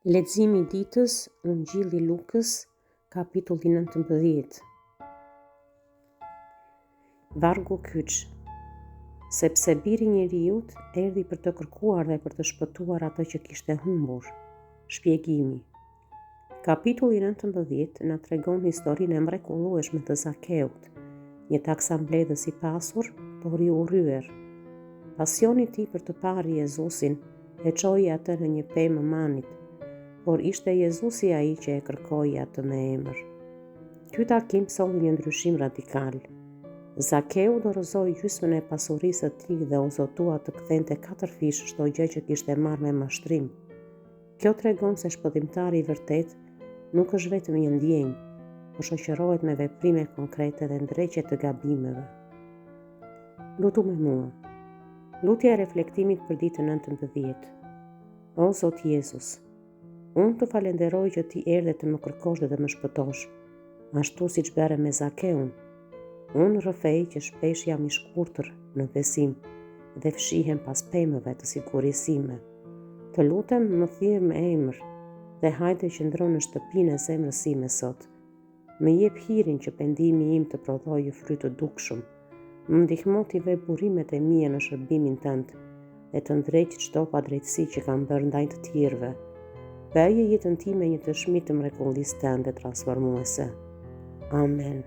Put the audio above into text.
Leximi i ditës, Ungjilli Lukës, kapitulli 19. Vargu kyç. Sepse Biri i Njeriut erdhi për të kërkuar dhe për të shpëtuar atë që kishte humbur. Shpjegimi. Kapitulli 19 na tregon historinë e mrekullueshme të Zakeut, një taksambledhës i pasur, por i urryer. Pasioni i tij për të parë Jezusin e çoi atë në një pemë manit, por ishte Jezusi ai që e kërkoi atë me emër. Ky takim solli një ndryshim radikal. Zakeu dorëzoi gjysmën e pasurisë së tij dhe u zotua të kthente 4 fish çdo gjë që kishte marrë me mashtrim. Kjo tregon se shpëtimtari i vërtet nuk është vetëm një ndjenjë, por shoqërohet me veprime konkrete dhe ndreqe të gabimeve. Lutu me mua. Lutja e reflektimit për ditën 19. O Zot Jezus, unë të falenderoj që ti erdhe të më kërkosh dhe të më shpëtosh, ashtu si që bere me Zakeun. Unë rrëfej që shpesh jam i shkurtër në besim dhe fshihem pas pemëve të sigurisime. Të lutem më thirr me emër dhe hajde që ndron në shtëpinë e zemrës sime sot. Më jep hirin që pendimi im të prodhojë fryt të dukshëm. Më ndihmo t'i vej burimet e mia në shërbimin tënd dhe të ndreq çdo padrejtësi që kam bërë ndaj të tjerëve. Bëje jetën time një dëshmi të mrekullisë tënde transformuese. Amen.